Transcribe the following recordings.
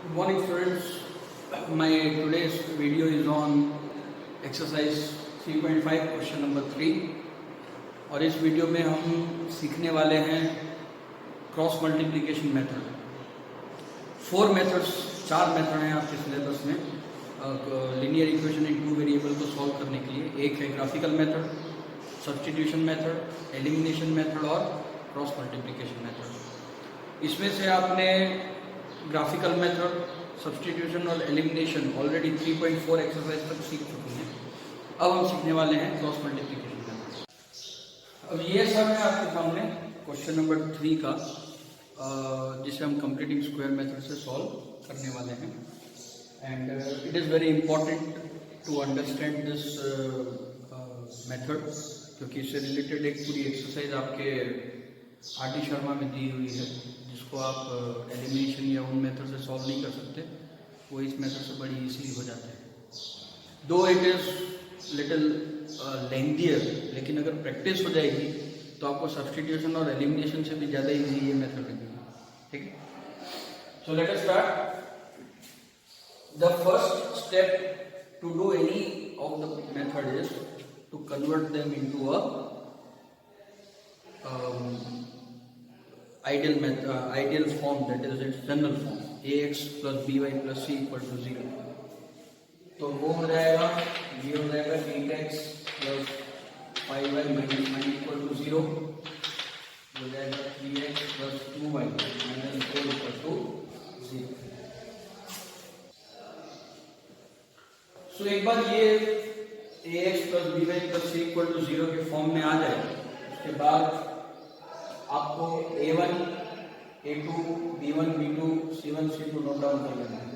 Good morning, students. My today's video is on exercise 3.5 question number 3 और इस video में हम सीखने वाले हैं क्रॉस मल्टीप्लिकेशन मेथड। चार मेथड हैं आपके सिलेबस में linear equation in two variable को सॉल्व करने के लिए। एक है graphical method, substitution method, elimination method और क्रॉस मल्टीप्लिकेशन मेथड। इसमें से आपने ग्राफिकल मेथड, सब्स्टिट्यूशन और एलिमिनेशन ऑलरेडी 3.4 एक्सरसाइज तक सीख चुके हैं। अब हम सीखने वाले हैं क्रॉस मल्टीप्लिकेशन मेथड। अब ये सब है आपके सामने क्वेश्चन नंबर 3 का, जिसे हम कंप्लीटिंग स्क्वायर मेथड से सॉल्व करने वाले हैं। And it is very important to understand this method, क्योंकि इससे रिलेटेड एक पूरी एक्सरसाइज आपके आर.डी. शर्मा में दी हुई है, जिसको आप एलिमिनेशन या उन मेथड से सॉल्व नहीं कर सकते, वो इस मेथड से बड़ी इजीली हो जाते हैं। दो इट इज़ लिटिल लेंथियर, लेकिन अगर प्रैक्टिस हो जाएगी तो आपको सब्स्टिट्यूशन और एलिमिनेशन से भी ज़्यादा इजी ये मेथड लगेगी। ठीक है, so let us start. The first step to do any of the method is to convert them into a ideal form, that is its general form, ax plus by plus c equal to 0। तो वो हो जाएगा, ये हो जाएगा 8x plus 5y minus 9 equal to 0, हो जाएगा 3x plus 2y minus 4 equal to 0। सो एक बार ये ax plus by plus c equal to 0 के फॉर्म में आ जाए, उसके बाद आपको a1, a2, b1, b2, c1, c2 note down कर लेना है।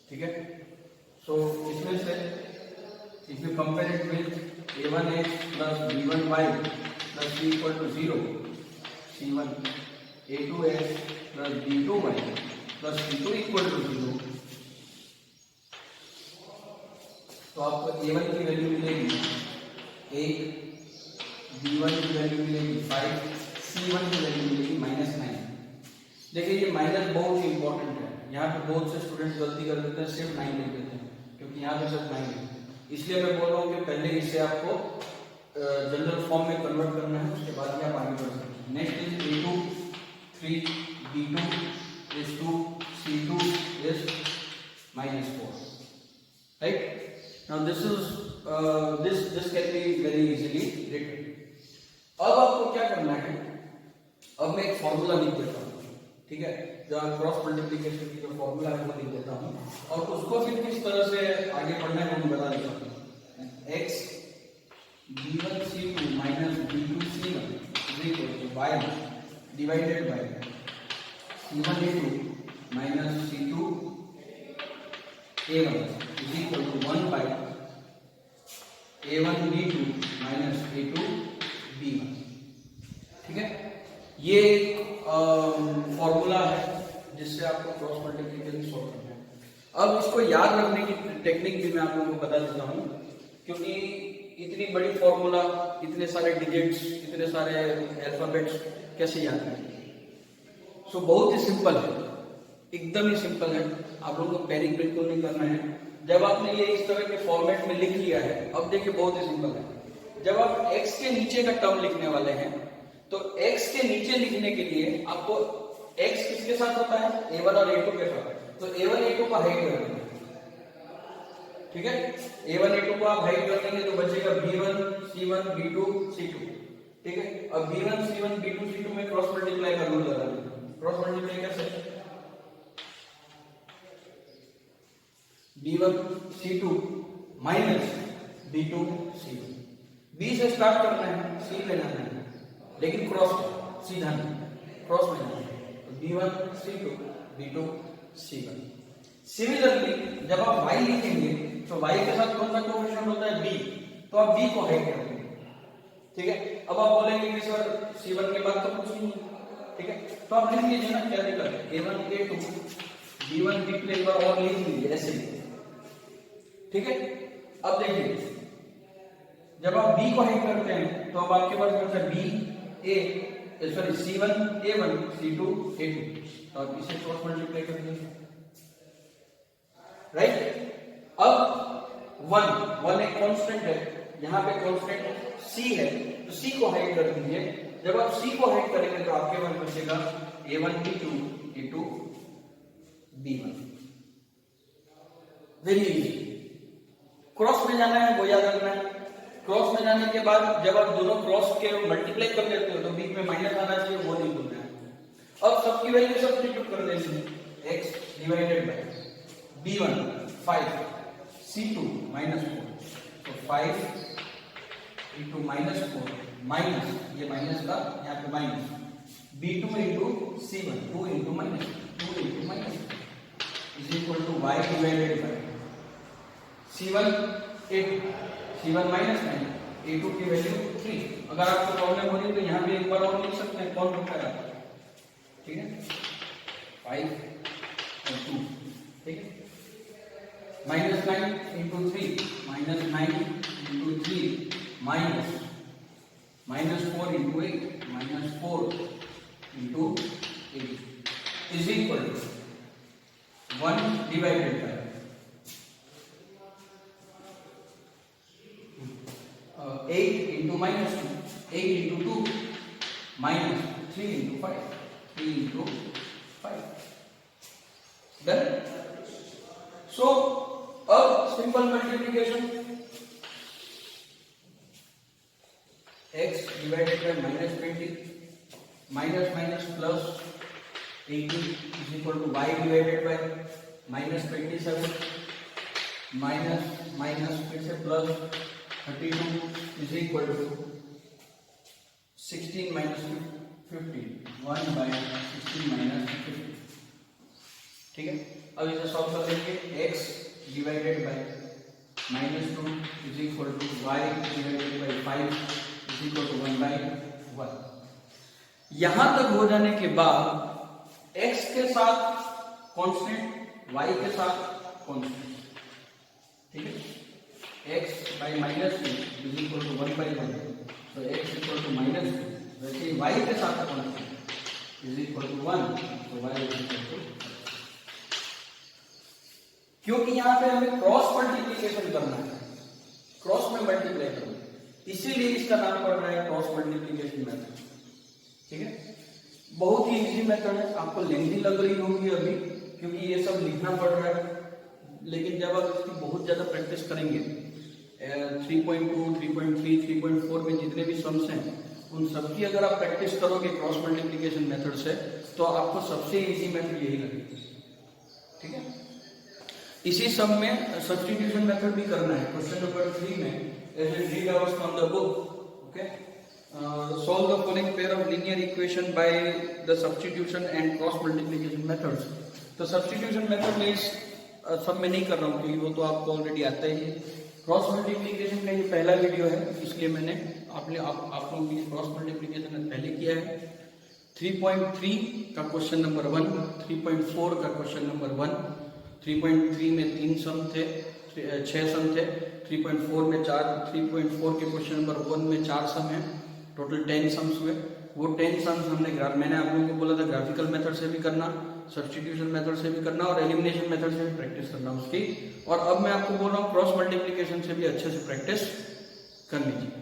ठीक है, सो इसमें से if you compare it with a1x plus b1y plus c equal to 0, c1 a2x plus b2y plus c2 equal to 0, तो आपको a1 की वैल्यू मिलेगी 8, b1 की वैल्यू मिलेगी 5, C1 की वैल्यू मिलेगी -9। देखिए ये माइनस बहुत ही इंपॉर्टेंट है, यहाँ पे बहुत से स्टूडेंट्स गलती कर देते हैं, सिर्फ 9 लिख देते हैं, क्योंकि यहाँ पे सिर्फ 9 है। इसलिए मैं बोल रहा हूँ कि पहले इसे आपको जनरल फॉर्म में कन्वर्ट करना है, उसके बाद ही आप आगे बढ़ सकते हैं। Next is a2 3, b2 is 2, c2 is -4, right. Now this can be very easily written. अब आपको क्या करना है, अब मैं एक फॉर्मूला लिख देता हूँ। ठीक है, जो क्रॉस मल्टीप्लिकेशन की जो फॉर्मूला है वो लिख देता हूँ, और उसको फिर किस तरह से आगे बढ़ना है मैं बता देता हूँ। x b1c2 minus b2c1 is equal to y divided by c1a2 minus c2a1 is equal to 1 by a1b2 minus a2b1। ठीक है, ये फॉर्मूला है जिससे आपको क्रॉस मल्टीप्लिकेशन सॉल्व करना है। अब इसको याद रखने की टेक्निक भी मैं आप लोगों को बता देता हूँ, क्योंकि इतनी बड़ी फॉर्मूला, इतने सारे डिजिट्स, इतने सारे अल्फाबेट्स कैसे याद करें। सो बहुत ही सिंपल है, एकदम ही सिंपल है। आप लोगों को पैनिक बिल्कुल नहीं करना है। जब आपने ये इस तरह के फॉर्मेट में लिख लिया है, अब देखिए बहुत ही सिंपल है। जब आप x के नीचे का टर्म लिखने वाले हैं, तो x के नीचे लिखने के लिए आपको x किसके साथ होता है, a1 और a2 के साथ। तो a1 a2 को हाइड कर देंगे। ठीक है, a1 a2 को आप हाइड कर देंगे तो बचेगा b1 c1 b2 c2। ठीक है, अब b1 c1 b2 c2 में क्रॉस मल्टीप्लाई का रूल लगा देंगे। क्रॉस मल्टीप्लाई कैसे, b1 c2 minus b2 c1। b से स्टार्ट करना है, c पे जाना है, लेकिन क्रॉस सीधा नहीं, क्रॉस में जाना है। तो b1 c2 b2 c1। Similarly जब आप y लिखेंगे तो y के साथ कौन सा कोएफिशिएंट होता है, b, तो आप b को हाइड कर देंगे। ठीक है, अब आप बोलेंगे कि सर c1 के बाद तो कुछ नहीं है। ठीक है, तो आप लिख लीजिए ना, क्या दिक्कत है, a1 a2 b1 b2 एक बार और लिख लीजिए ऐसे ही। ठीक है, अब देखिए जब आप b को हाइड करते हैं तो अब आपके पास कौन सा b a sorry C1 A1 C2 A2, तो आप इसे क्रॉस मल्टीप्लाई कर दीजिए। राइट। अब 1 एक कांस्टेंट है, यहाँ पे कांस्टेंट c है, तो c को हाइड कर दीजिए। जब आप c को हाइड करेंगे तो आपके पास बचेगा a1 b2 a2 b1। Very easy. Cross में जाना है वो याद रखना है। क्रॉस में जाने के बाद जब आप दोनों क्रॉस के मल्टीप्लाई कर लेते हो तो बीच में माइनस आना चाहिए, वो नहीं भूलना है। अब सबकी वैल्यू सब्स्टिट्यूट कर देनी है, x divided bye b1 5 c2 -4, तो 5 into -4 माइनस, ये माइनस का यहाँ पे minus, b2 into c1 2 into minus is equal to y divided by c1 8 c1 -9 a2 की वैल्यू 3। अगर आपको प्रॉब्लम हो रही है तो यहाँ पे एक बार और लिख सकते हैं, कौन रुका है, ठीक है, 5 और 2, ठीक है, -9 into 3 -9 into 3 -4 into 8 -4 into 8 is equal to 1 divided by 8 into -2, 8 into 2 minus 3 into 5, 3 into 5. Done? So, अब simple multiplication, x divided by -20 minus plus 18 is equal to y divided by -27 minus फिर से plus 32 is equal to 16 minus 15, 1 by 16 minus 15, ठीक है। अब इसे solve कर लेंगे, x divided by -2 is equal to y divided by 5 is equal to 1 by 1। यहां तक हो जाने के बाद x के साथ कांस्टेंट, y के साथ कांस्टेंट, ठीक है, x by -2 is equal to 1 by 1, तो x इक्वल टू -2, वैसे y के साथ कांस्टेंट इज इक्वल टू 1, तो y इज इक्वल टू, क्योंकि यहां पे हमें क्रॉस मल्टीप्लिकेशन करना है, क्रॉस में मल्टीप्लाई करना है, इसीलिए इसका नाम पड़ रहा है क्रॉस मल्टीप्लिकेशन मेथड, ठीक है। बहुत ही इजी मेथड है, आपको लेंथी लग रही होगी अभी क्योंकि ये सब लिखना पड़ रहा है, लेकिन जब आप इसकी बहुत ज्यादा प्रैक्टिस करेंगे 3.2, 3.3, 3.4 में जितने भी सम्स हैं उन सबकी अगर आप प्रैक्टिस करोगे क्रॉस मल्टीप्लिकेशन मेथड से तो आपको सबसे इजी मेथड यही लगेगी, ठीक है। इसी सम में सब्स्टिट्यूशन मेथड भी करना है। क्वेश्चन नंबर 3 में as in read hours from the book, okay, solve the following pair of linear equation by the substitution and cross multiplication methods। तो सब्स्टिट्यूशन मेथड में सब में नहीं कर रहा हूँ क्योंकि वो तो आपको ऑलरेडी आता ही है। क्रॉस मल्टीप्लिकेशन का ये पहला वीडियो है, इसलिए मैंने आप लोगों के लिए क्रॉस मल्टीप्लिकेशन पहले किया है। 3.3 का क्वेश्चन नंबर 1, 3.4 का क्वेश्चन नंबर 1, 3.3 में 3 सम थे, 6 सम थे, 3.4 में 4, 3.4 के क्वेश्चन नंबर 1 में 4 सम है, टोटल 10 सम्स हुए। वो 10 सम्स हमने मैंने आप लोगों को बोला था ग्राफिकल मेथड से भी करना, सब्स्टिट्यूशन मेथड से भी करना और एलिमिनेशन मेथड से भी प्रैक्टिस करना उसकी। और अब मैं आपको बोल रहा हूँ क्रॉस मल्टीप्लिकेशन से भी अच्छे से प्रैक्टिस कर लीजिए।